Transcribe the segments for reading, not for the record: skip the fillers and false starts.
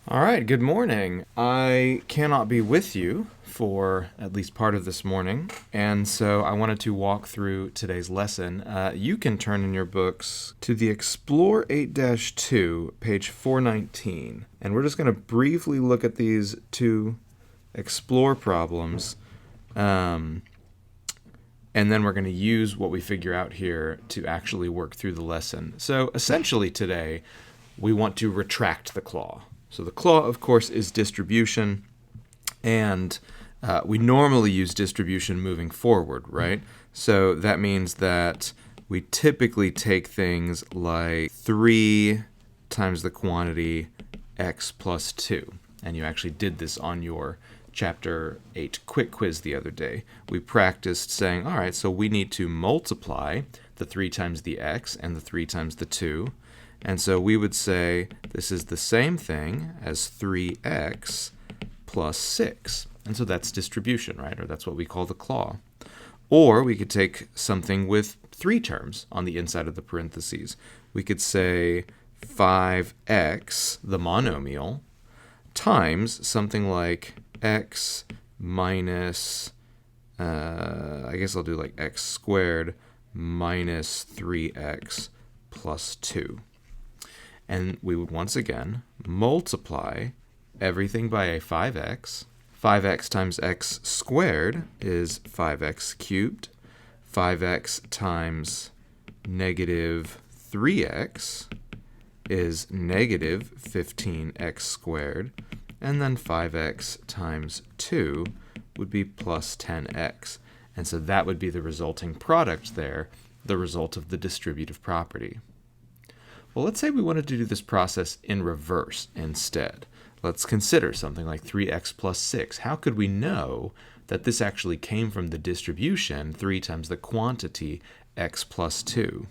All right, good morning. I cannot be with you for at least part of this morning, and so I wanted to walk through today's lesson. You can turn in your books to the Explore 8-2, page 419, and we're just going to briefly look at these two Explore problems, and then we're going to use what we figure out here to actually work through the lesson. So essentially today, we want to retract the claw. So the claw, of course, is distribution, and we normally use distribution moving forward, right? So that means that we typically take things like 3 times the quantity x plus 2. And you actually did this on your Chapter 8 quick quiz the other day. We practiced saying, all right, so we need to multiply the 3 times the x and the 3 times the 2. And so we would say this is the same thing as 3x plus 6. And so that's distribution, right? Or that's what we call the claw. Or we could take something with 3 terms on the inside of the parentheses. We could say 5x, the monomial, times something like x minus, I guess I'll do like x squared minus 3x plus 2. And we would once again multiply everything by a 5x. 5x times x squared is 5x cubed. 5x times negative 3x is negative 15x squared. And then 5x times 2 would be plus 10x. And so that would be the resulting product there, the result of the distributive property. Well, let's say we wanted to do this process in reverse instead. Let's consider something like 3x plus 6. How could we know that this actually came from the distribution 3 times the quantity x plus 2?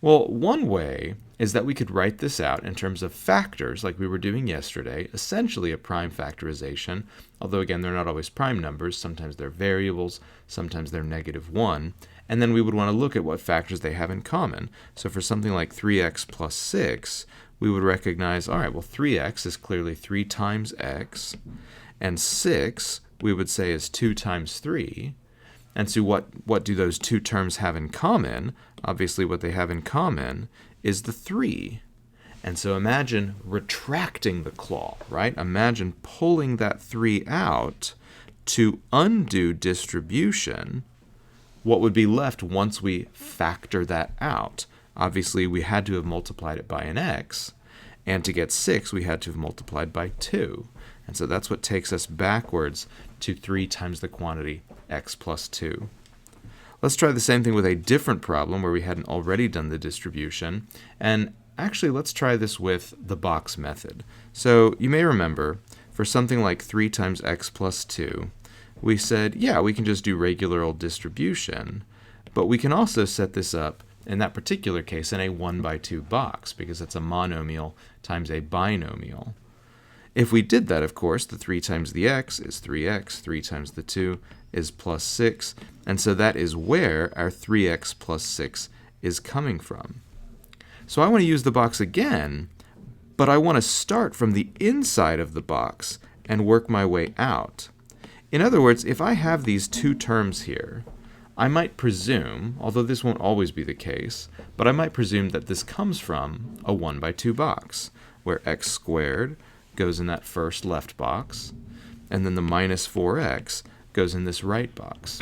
Well, one way is that we could write this out in terms of factors like we were doing yesterday, essentially a prime factorization, although again, they're not always prime numbers. Sometimes they're variables, sometimes they're -1. And then we would want to look at what factors they have in common. So for something like 3x plus 6, we would recognize, all right, well, 3x is clearly 3 times x, and 6 we would say is 2 times 3. And so what do those two terms have in common? Obviously, what they have in common is the 3. And so imagine retracting the claw, right? Imagine pulling that 3 out to undo distribution. What would be left once we factor that out? Obviously, we had to have multiplied it by an x, and to get 6, we had to have multiplied by 2. And so that's what takes us backwards to 3 times the quantity x plus 2. Let's try the same thing with a different problem where we hadn't already done the distribution. And actually, let's try this with the box method. So you may remember, for something like 3 times x plus 2, we said, yeah, we can just do regular old distribution, but we can also set this up, in that particular case, in a 1/2 box, because it's a monomial times a binomial. If we did that, of course, the 3 times the x is 3x, 3 times the 2 is plus 6, and so that is where our 3x plus 6 is coming from. So I want to use the box again, but I want to start from the inside of the box and work my way out. In other words, if I have these two terms here, I might presume, although this won't always be the case, but I might presume that this comes from a 1/2 box, where x squared goes in that first left box, and then the minus 4x goes in this right box.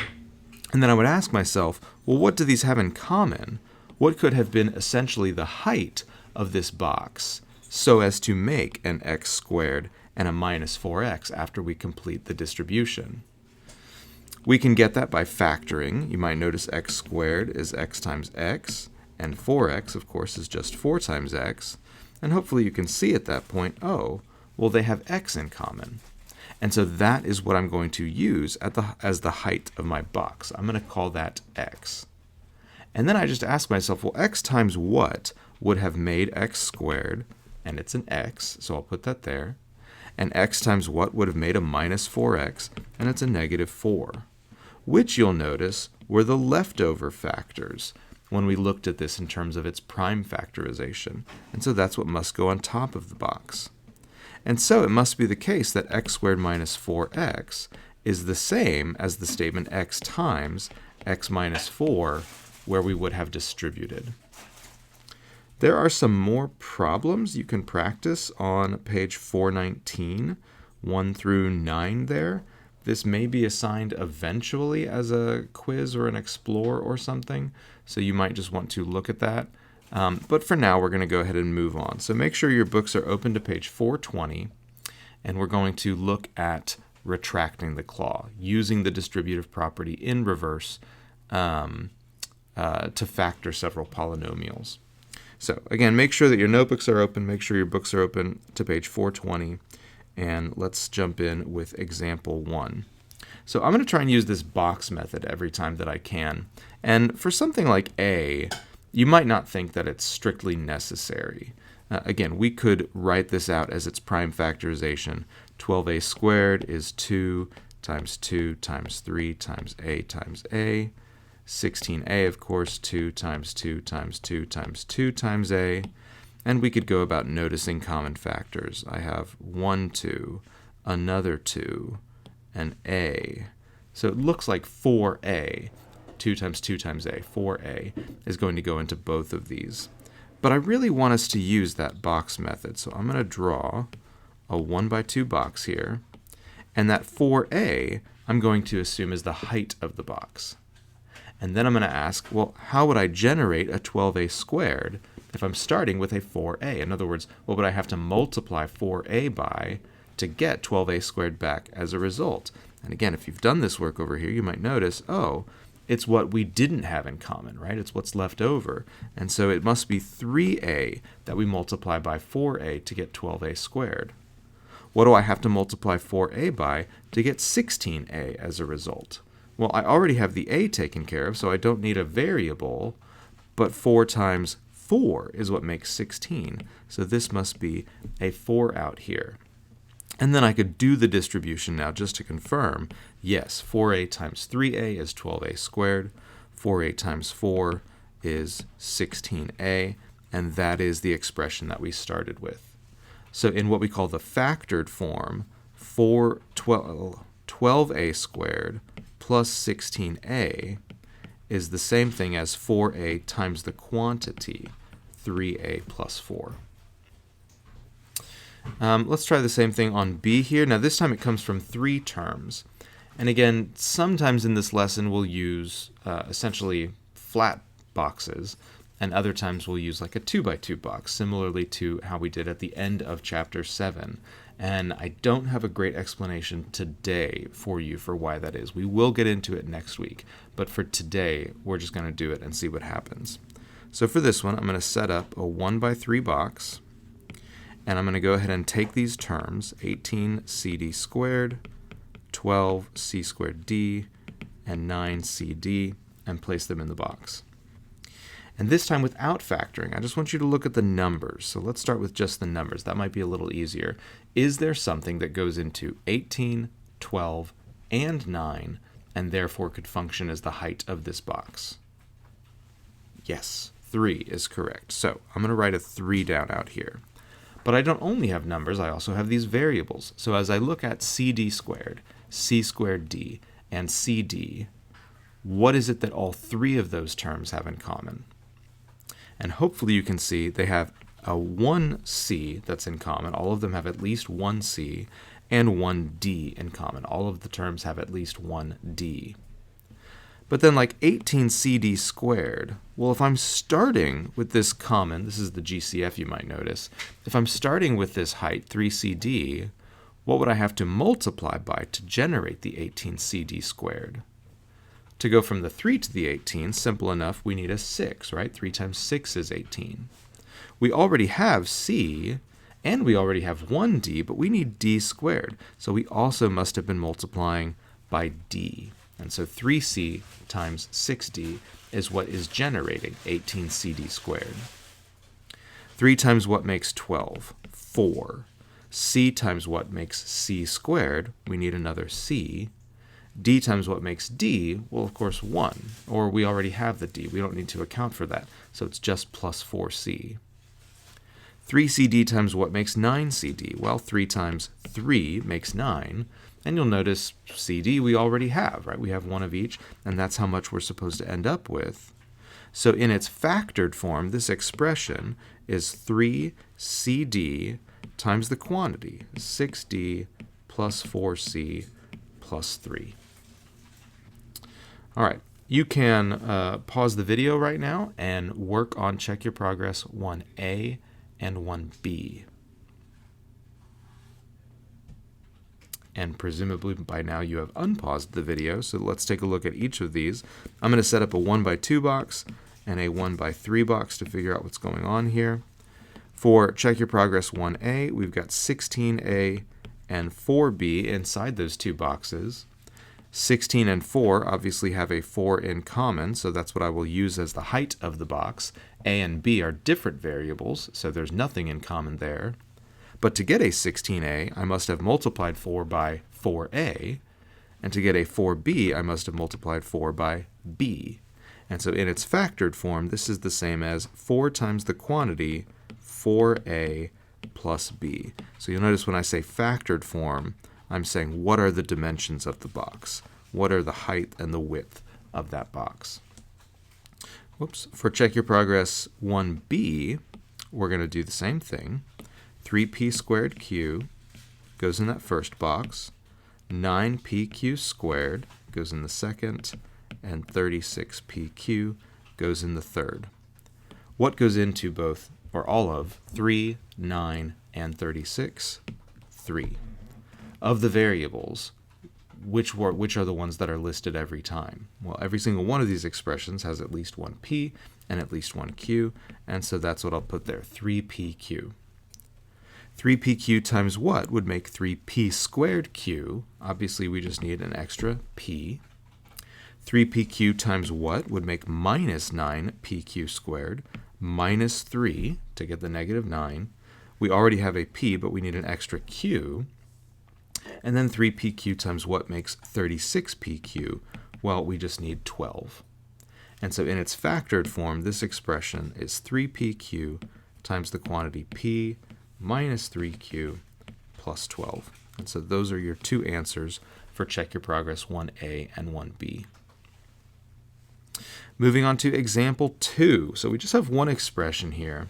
And then I would ask myself, well, what do these have in common? What could have been essentially the height of this box so as to make an x squared and a minus 4x after we complete the distribution? We can get that by factoring. You might notice x squared is x times x, and 4x, of course, is just 4 times x. And hopefully you can see at that point, oh, well, they have x in common. And so that is what I'm going to use as the height of my box. I'm going to call that x. And then I just ask myself, well, x times what would have made x squared? And it's an x, so I'll put that there. And x times what would have made a minus 4x? And it's a -4. Which you'll notice were the leftover factors when we looked at this in terms of its prime factorization. And so that's what must go on top of the box. And so it must be the case that x squared minus 4x is the same as the statement x times x minus 4, where we would have distributed. There are some more problems you can practice on page 419, 1 through 9 there. This may be assigned eventually as a quiz or an explore or something, so you might just want to look at that. But for now, we're going to go ahead and move on. So make sure your books are open to page 420, and we're going to look at retracting the claw, using the distributive property in reverse to factor several polynomials. So again, make sure that your notebooks are open, make sure your books are open to page 420, and let's jump in with example 1. So I'm going to try and use this box method every time that I can. And for something like A, you might not think that it's strictly necessary. Again, we could write this out as its prime factorization. 12a squared is 2 times 2 times 3 times a times a. 16a, of course, 2 times 2 times 2 times 2 times a. And we could go about noticing common factors. I have 1, 2, another 2, and a. So it looks like 4a, 2 times 2 times a, 4a, is going to go into both of these. But I really want us to use that box method. So I'm going to draw a 1 by 2 box here. And that 4a, I'm going to assume is the height of the box. And then I'm going to ask, well, how would I generate a 12a squared if I'm starting with a 4a? In other words, what would I have to multiply 4a by to get 12a squared back as a result? And again, if you've done this work over here, you might notice, oh, it's what we didn't have in common, right? It's what's left over. And so it must be 3a that we multiply by 4a to get 12a squared. What do I have to multiply 4a by to get 16a as a result? Well, I already have the a taken care of, so I don't need a variable, but 4 times 4 is what makes 16. So this must be a 4 out here. And then I could do the distribution now just to confirm. Yes, 4a times 3a is 12a squared. 4a times 4 is 16a, and that is the expression that we started with. So in what we call the factored form, 12a squared plus 16a is the same thing as 4a times the quantity, 3a plus 4. Let's try the same thing on B here. Now this time it comes from 3 terms. And again, sometimes in this lesson we'll use essentially flat boxes, and other times we'll use like a 2 by 2 box, similarly to how we did at the end of chapter 7. And I don't have a great explanation today for you for why that is. We will get into it next week, but for today, we're just going to do it and see what happens. So for this one, I'm going to set up a 1 by 3 box, and I'm going to go ahead and take these terms, 18cd squared, 12c squared d, and 9cd, and place them in the box. And this time without factoring, I just want you to look at the numbers. So let's start with just the numbers. That might be a little easier. Is there something that goes into 18, 12, and 9, and therefore could function as the height of this box? Yes, 3 is correct. So I'm going to write a 3 down out here. But I don't only have numbers, I also have these variables. So as I look at cd squared, c squared d, and cd, what is it that all 3 of those terms have in common? And hopefully you can see they have a 1c that's in common. All of them have at least 1c, and 1d in common. All of the terms have at least 1d. But then like 18cd squared, well, if I'm starting with this common, this is the GCF you might notice, if I'm starting with this height, 3cd, what would I have to multiply by to generate the 18cd squared? To go from the 3 to the 18, simple enough, we need a 6, right? 3 times 6 is 18. We already have c, and we already have 1d, but we need d squared. So we also must have been multiplying by d. And so 3c times 6d is what is generating 18cd squared. 3 times what makes 12? 4. C times what makes c squared? We need another c. D times what makes d? Well, of course, 1. Or we already have the d. We don't need to account for that. So it's just plus 4c. 3CD times what makes 9CD? Well, 3 times 3 makes 9. And you'll notice CD we already have, right? We have one of each, and that's how much we're supposed to end up with. So in its factored form, this expression is 3CD times the quantity, 6D plus 4C plus 3. All right, you can pause the video right now and work on Check Your Progress 1A and 1B. And presumably by now you have unpaused the video, so let's take a look at each of these. I'm going to set up a 1x2 box and a 1x3 box to figure out what's going on here. For Check Your Progress 1A, we've got 16A and 4B inside those two boxes. 16 and 4 obviously have a 4 in common, so that's what I will use as the height of the box. A and B are different variables, so there's nothing in common there. But to get a 16a, I must have multiplied 4 by 4a, and to get a 4b, I must have multiplied 4 by b. And so in its factored form, this is the same as 4 times the quantity, 4a plus b. So you'll notice when I say factored form, I'm saying what are the dimensions of the box? What are the height and the width of that box? Whoops. For Check Your Progress 1b, we're going to do the same thing. 3p squared q goes in that first box, 9pq squared goes in the second, and 36pq goes in the third. What goes into both, or all of, 3, 9, and 36? 3. Of the variables, which are the ones that are listed every time? Well, every single one of these expressions has at least one p and at least one q, and so that's what I'll put there, 3pq. 3pq times what would make 3p squared q? Obviously, we just need an extra p. 3pq times what would make minus 9pq squared, minus 3 to get the negative 9. We already have a p, but we need an extra q. And then 3pq times what makes 36pq? Well, we just need 12. And so in its factored form, this expression is 3pq times the quantity p minus 3q plus 12. And so those are your two answers for Check Your Progress 1A and 1B. Moving on to example 2. So we just have one expression here,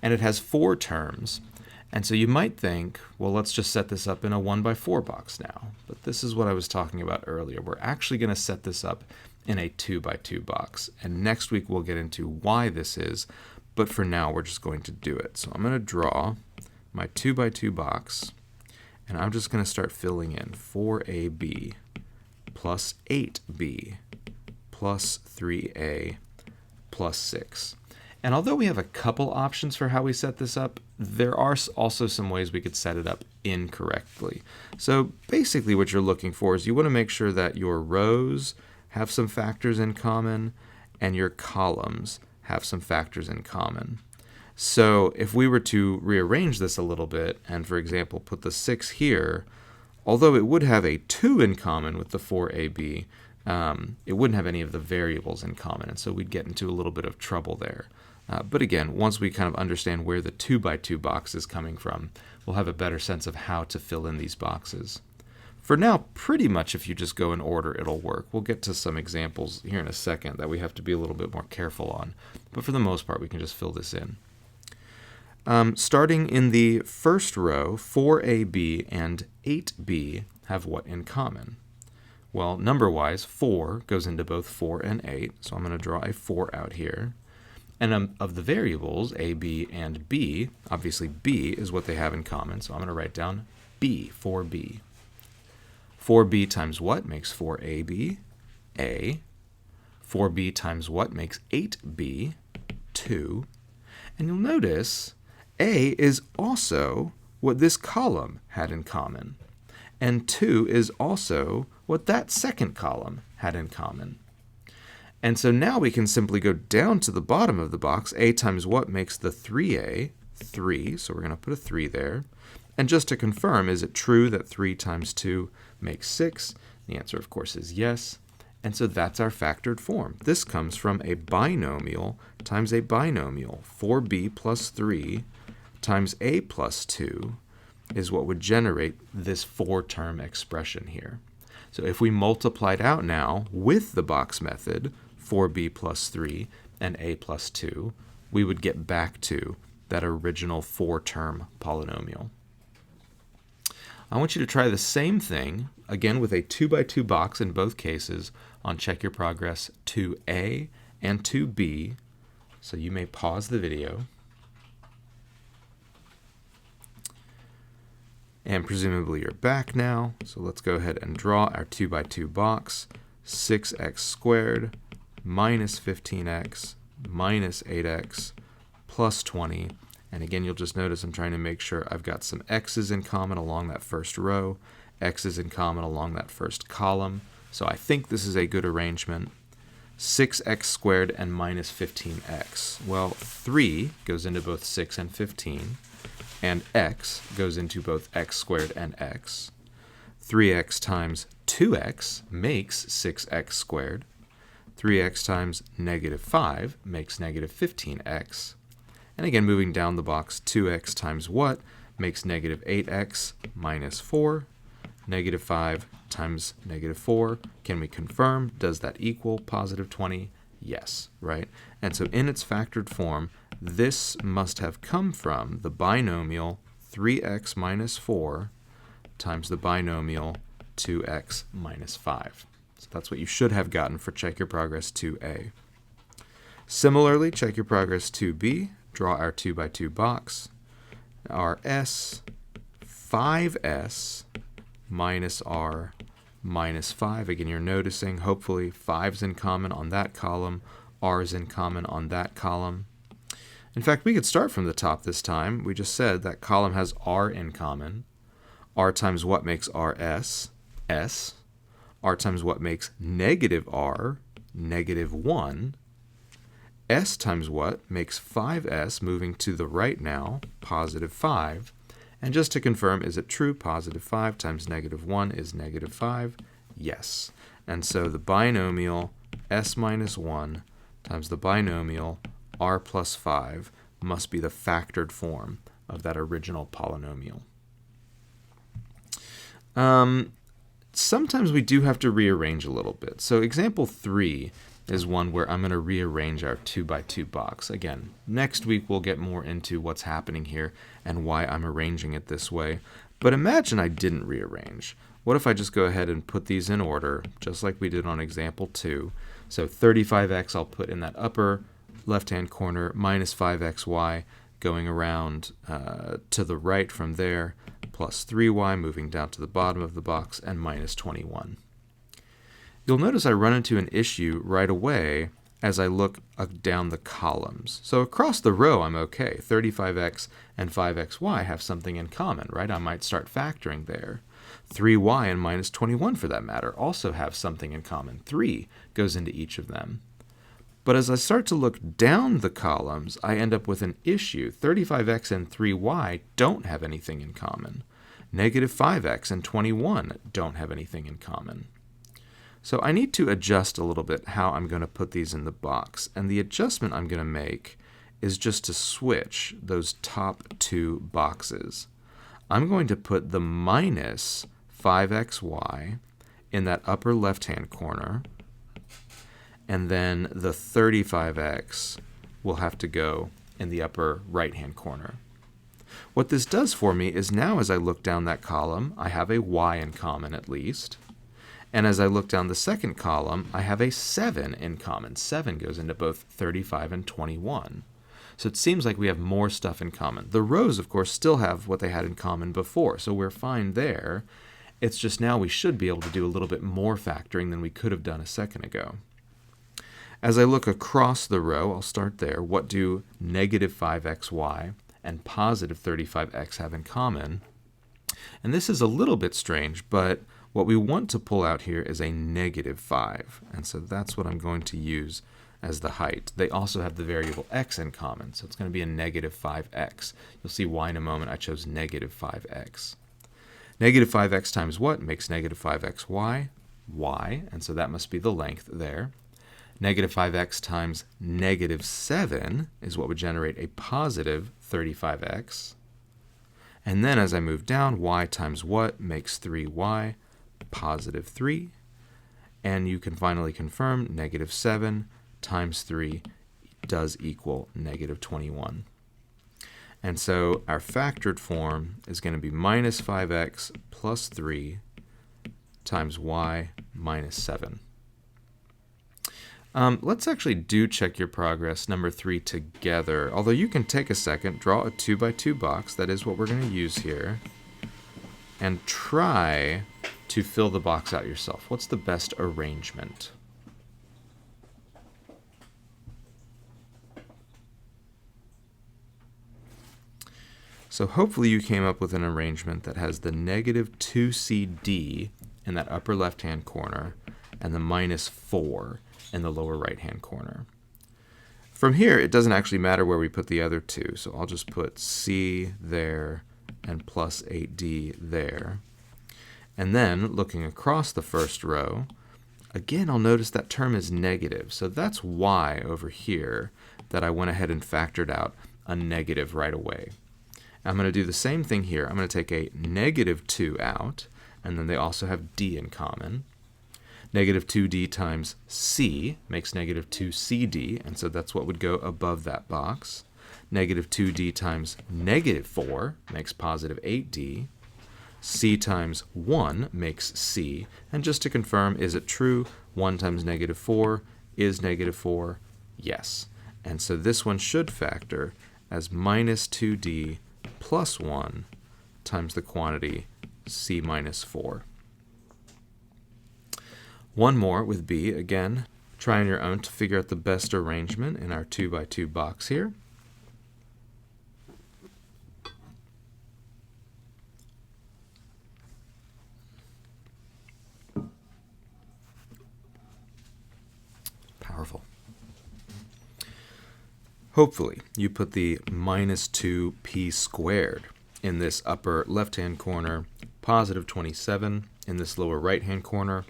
and it has 4 terms. And so you might think, well, let's just set this up in a 1x4 box now. But this is what I was talking about earlier. We're actually going to set this up in a 2x2 box. And next week we'll get into why this is. But for now, we're just going to do it. So I'm going to draw my 2x2 box, and I'm just going to start filling in 4ab plus 8b plus 3a plus 6. And although we have a couple options for how we set this up, there are also some ways we could set it up incorrectly. So basically what you're looking for is you want to make sure that your rows have some factors in common and your columns have some factors in common. So if we were to rearrange this a little bit and, for example, put the 6 here, although it would have a 2 in common with the 4ab, it wouldn't have any of the variables in common, and so we'd get into a little bit of trouble there. But again, once we kind of understand where the 2x2 box is coming from, we'll have a better sense of how to fill in these boxes. For now, pretty much if you just go in order, it'll work. We'll get to some examples here in a second that we have to be a little bit more careful on. But for the most part, we can just fill this in. Starting in the first row, 4ab and 8b have what in common? Well, number-wise, 4 goes into both 4 and 8, so I'm going to draw a 4 out here. And of the variables, a, b, and b, obviously b is what they have in common, so I'm going to write down b, 4b. 4b times what makes 4ab? A. 4b times what makes 8b? 2. And you'll notice a is also what this column had in common, and 2 is also what that second column had in common. And so now we can simply go down to the bottom of the box. A times what makes the 3a? 3, so we're going to put a 3 there. And just to confirm, is it true that 3 times 2 makes 6? The answer, of course, is yes. And so that's our factored form. This comes from a binomial times a binomial. 4b plus 3 times a plus 2 is what would generate this 4-term expression here. So if we multiplied out now with the box method, 4b plus 3 and a plus 2, we would get back to that original 4-term polynomial. I want you to try the same thing, again with a 2x2 box in both cases, on Check Your Progress 2a and 2b. So you may pause the video. And presumably you're back now. So let's go ahead and draw our 2x2 box. 6x squared minus 15x minus 8x plus 20. And again, you'll just notice I'm trying to make sure I've got some x's in common along that first row, x's in common along that first column. So I think this is a good arrangement. 6x squared and minus 15x. Well, 3 goes into both 6 and 15, and x goes into both x squared and x. 3x times 2x makes 6x squared. 3x times negative 5 makes negative 15x. And again, moving down the box, 2x times what makes negative 8x minus 4. Negative 5 times negative 4. Can we confirm? Does that equal positive 20? Yes, right? And so in its factored form, this must have come from the binomial 3x minus 4 times the binomial 2x minus 5. So that's what you should have gotten for Check Your Progress 2a. Similarly, Check Your Progress 2b. Draw our 2x2 box. Our s, 5s minus r minus 5. Again, you're noticing, hopefully, 5's in common on that column, r's in common on that column. In fact, we could start from the top this time. We just said that column has r in common. R times what makes rs? S. R times what makes negative r? Negative 1. S times what makes 5s, moving to the right now, positive 5. And just to confirm, is it true? Positive 5 times negative 1 is negative 5? Yes. And so the binomial s minus 1 times the binomial r plus 5 must be the factored form of that original polynomial. Sometimes we do have to rearrange a little bit. So example 3 is one where I'm going to rearrange our 2x2 box. Again, next week we'll get more into what's happening here and why I'm arranging it this way. But imagine I didn't rearrange. What if I just go ahead and put these in order, just like we did on example 2. So 35x I'll put in that upper left-hand corner, minus 5xy going around to the right from there, plus 3y moving down to the bottom of the box, and minus 21. You'll notice I run into an issue right away as I look down the columns. So across the row, I'm okay. 35x and 5xy have something in common, right? I might start factoring there. 3y and minus 21, for that matter, also have something in common. 3 goes into each of them. But as I start to look down the columns, I end up with an issue. 35x and 3y don't have anything in common. Negative 5x and 21 don't have anything in common. So I need to adjust a little bit how I'm going to put these in the box. And the adjustment I'm going to make is just to switch those top two boxes. I'm going to put the minus 5xy in that upper left-hand corner, and then the 35x will have to go in the upper right-hand corner. What this does for me is now as I look down that column, I have a y in common at least. And as I look down the second column, I have a 7 in common. 7 goes into both 35 and 21. So it seems like we have more stuff in common. The rows, of course, still have what they had in common before, so we're fine there. It's just now we should be able to do a little bit more factoring than we could have done a second ago. As I look across the row, I'll start there. What do negative 5xy and positive 35x have in common? And this is a little bit strange, but what we want to pull out here is a negative 5. And so that's what I'm going to use as the height. They also have the variable x in common, so it's going to be a negative 5x. You'll see why in a moment I chose negative 5x. Negative 5x times what makes negative 5xy? Y, and so that must be the length there. Negative 5x times negative 7 is what would generate a positive 35x. And then as I move down, y times what makes 3y, positive 3. And you can finally confirm negative 7 times 3 does equal negative 21. And so our factored form is going to be minus 5x plus 3 times y minus 7. Let's actually check your progress number 3 together. Although you can take a second, draw a 2x2 box. That is what we're going to use here. And try to fill the box out yourself. What's the best arrangement? So hopefully you came up with an arrangement that has the negative 2cd in that upper left-hand corner and the minus 4 in the lower right-hand corner. From here, it doesn't actually matter where we put the other two, so I'll just put c there and plus 8d there. And then, looking across the first row, again, I'll notice that term is negative, so that's why over here that I went ahead and factored out a negative right away. I'm going to do the same thing here. I'm going to take a negative 2 out, and then they also have d in common. Negative 2d times c makes negative 2cd, and so that's what would go above that box. Negative 2d times negative 4 makes positive 8d. C times 1 makes c. And just to confirm, is it true? 1 times negative 4 is negative 4? Yes. And so this one should factor as minus 2d plus 1 times the quantity c minus 4. One more with b. Again, try on your own to figure out the best arrangement in our 2x2 box here. Powerful. Hopefully, you put the minus 2p squared in this upper left-hand corner, positive 27 in this lower right-hand corner.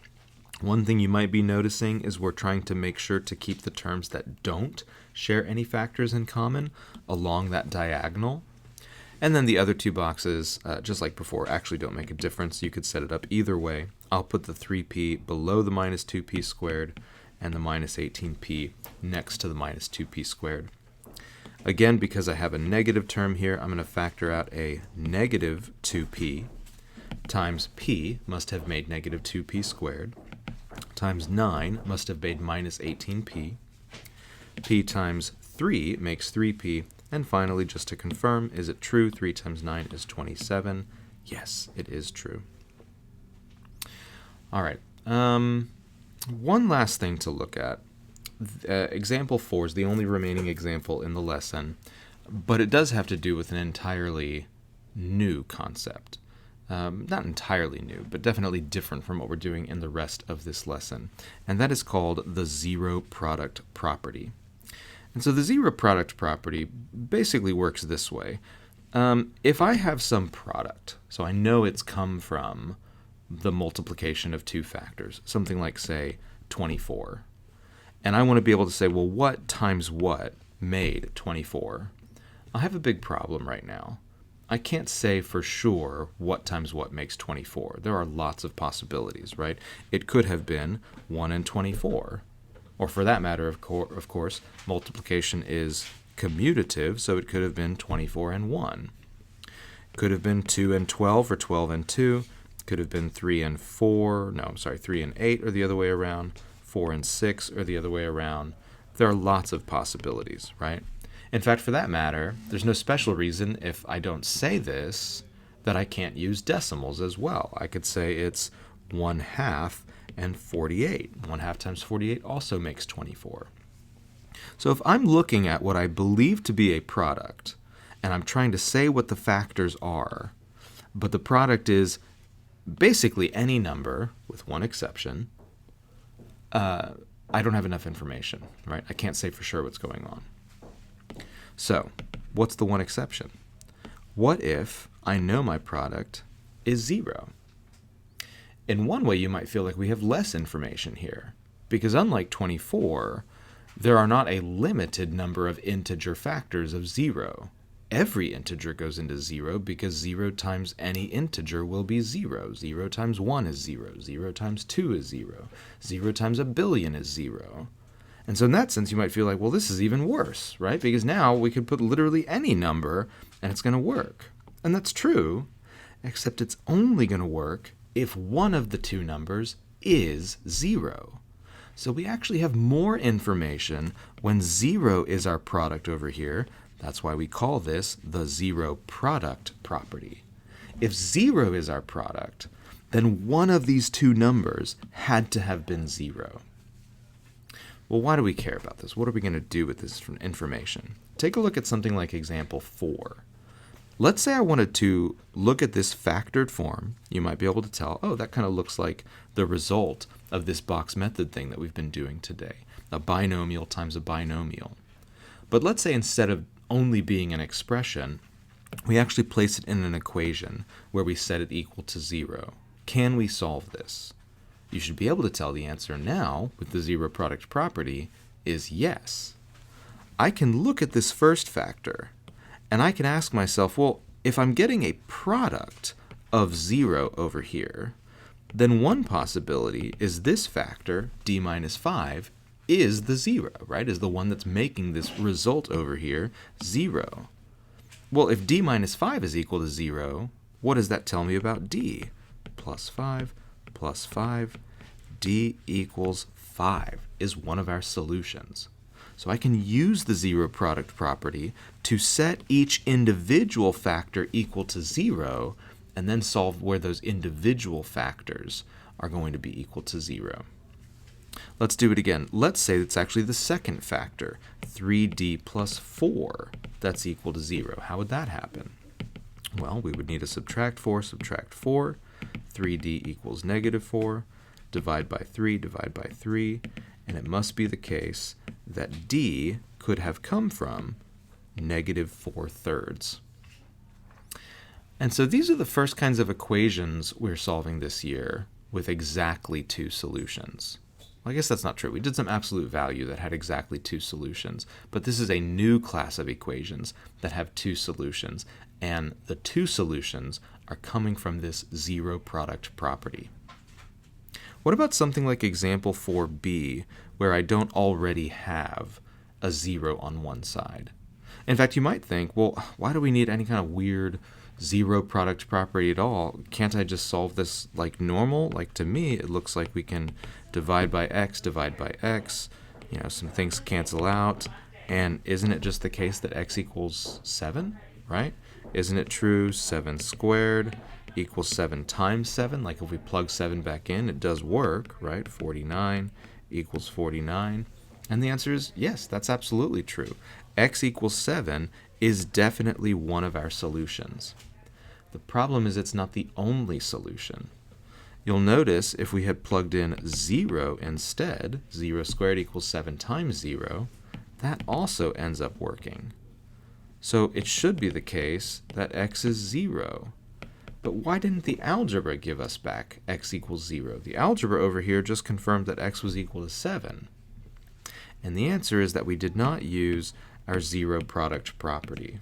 One thing you might be noticing is we're trying to make sure to keep the terms that don't share any factors in common along that diagonal. And then the other two boxes, just like before, actually don't make a difference. You could set it up either way. I'll put the 3p below the minus 2p squared and the minus 18p next to the minus 2p squared. Again, because I have a negative term here, I'm going to factor out a negative 2p times p must have made negative 2p squared times 9 must have made minus 18p. P times 3 makes 3p. And finally, just to confirm, is it true? 3 times 9 is 27. Yes, it is true. All right. One last thing to look at. Example 4 is the only remaining example in the lesson, but it does have to do with an entirely new concept. Not entirely new, but definitely different from what we're doing in the rest of this lesson. And that is called the zero product property. And so the zero product property basically works this way. If I have some product, so I know it's come from the multiplication of two factors, something like, say, 24, and I want to be able to say, well, what times what made 24? I have a big problem right now. I can't say for sure what times what makes 24. There are lots of possibilities, right? It could have been 1 and 24. Or for that matter, of course, multiplication is commutative, so it could have been 24 and 1. Could have been 2 and 12 or 12 and 2. Could have been 3 and 4. No, I'm sorry, 3 and 8 or the other way around. 4 and 6 or the other way around. There are lots of possibilities, right? In fact, for that matter, there's no special reason if I don't say this that I can't use decimals as well. I could say it's 1/2 and 48. 1/2 times 48 also makes 24. So if I'm looking at what I believe to be a product, and I'm trying to say what the factors are, but the product is basically any number, with one exception, I don't have enough information, right? I can't say for sure what's going on. So, what's the one exception? What if I know my product is 0? In one way, you might feel like we have less information here because unlike 24, there are not a limited number of integer factors of 0. Every integer goes into 0 because 0 times any integer will be 0. 0 times 1 is 0. 0 times 2 is 0. 0 times a billion is 0. And so in that sense, you might feel like, well, this is even worse, right? Because now we could put literally any number and it's going to work. And that's true, except it's only going to work if one of the two numbers is 0. So we actually have more information when 0 is our product over here. That's why we call this the zero product property. If 0 is our product, then one of these two numbers had to have been 0. Well, why do we care about this? What are we going to do with this information? Take a look at something like example 4. Let's say I wanted to look at this factored form. You might be able to tell, oh, that kind of looks like the result of this box method thing that we've been doing today, a binomial times a binomial. But let's say instead of only being an expression, we actually place it in an equation where we set it equal to 0. Can we solve this? You should be able to tell the answer now with the zero product property is yes. I can look at this first factor and I can ask myself, well, if I'm getting a product of 0 over here, then one possibility is this factor, d minus 5, is the 0, right? Is the one that's making this result over here 0. Well, if d minus 5 is equal to 0, what does that tell me about d? Plus 5 plus 5, d equals 5 is one of our solutions. So I can use the zero product property to set each individual factor equal to 0 and then solve where those individual factors are going to be equal to 0. Let's do it again. Let's say it's actually the second factor, 3d plus 4, that's equal to 0. How would that happen? Well, we would need to subtract 4, 3d equals negative 4, divide by 3, and it must be the case that d could have come from negative 4/3. And so these are the first kinds of equations we're solving this year with exactly two solutions. Well, I guess that's not true. We did some absolute value that had exactly two solutions, but this is a new class of equations that have two solutions, and the two solutions are coming from this zero product property. What about something like example 4b, where I don't already have a 0 on one side? In fact, you might think, well, why do we need any kind of weird zero product property at all? Can't I just solve this like normal? Like, to me, it looks like we can divide by x, you know, some things cancel out, and isn't it just the case that x equals 7, right? Isn't it true 7 squared equals 7 times 7? Like if we plug 7 back in, it does work, right? 49 equals 49. And the answer is yes, that's absolutely true. X equals 7 is definitely one of our solutions. The problem is it's not the only solution. You'll notice if we had plugged in 0 instead, 0 squared equals 7 times 0, that also ends up working. So it should be the case that x is 0. But why didn't the algebra give us back x equals 0? The algebra over here just confirmed that x was equal to 7. And the answer is that we did not use our zero product property.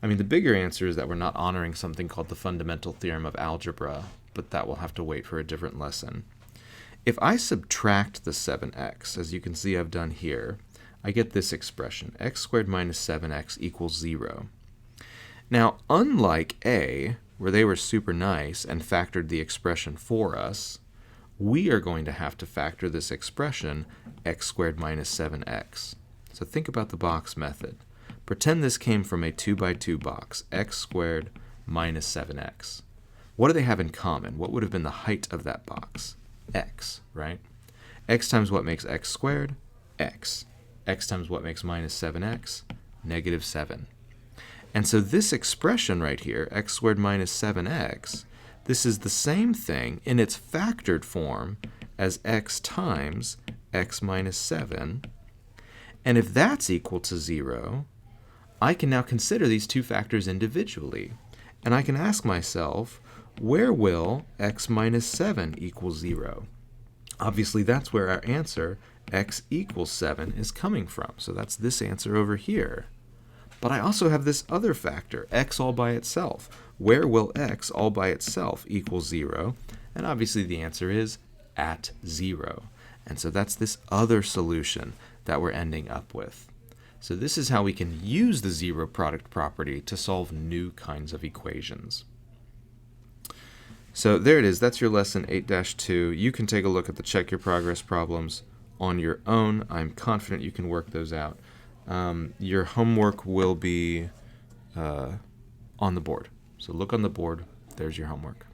I mean, the bigger answer is that we're not honoring something called the fundamental theorem of algebra, but that will have to wait for a different lesson. If I subtract the 7x, as you can see I've done here, I get this expression, x squared minus 7x equals 0. Now, unlike A, where they were super nice and factored the expression for us, we are going to have to factor this expression, x squared minus 7x. So think about the box method. Pretend this came from a 2x2 box, x squared minus 7x. What do they have in common? What would have been the height of that box? X, right? X times what makes x squared? X. X times what makes minus 7x? Negative 7. And so this expression right here, x squared minus 7x, this is the same thing in its factored form as x times x minus 7. And if that's equal to 0, I can now consider these two factors individually. And I can ask myself, where will x minus 7 equal 0? Obviously, that's where our answer, x equals 7, is coming from. So that's this answer over here. But I also have this other factor, x all by itself. Where will x all by itself equal 0? And obviously the answer is at 0. And so that's this other solution that we're ending up with. So this is how we can use the zero product property to solve new kinds of equations. So there it is. That's your lesson 8-2. You can take a look at the check your progress problems on your own. I'm confident you can work those out. Your homework will be on the board. So look on the board. There's your homework.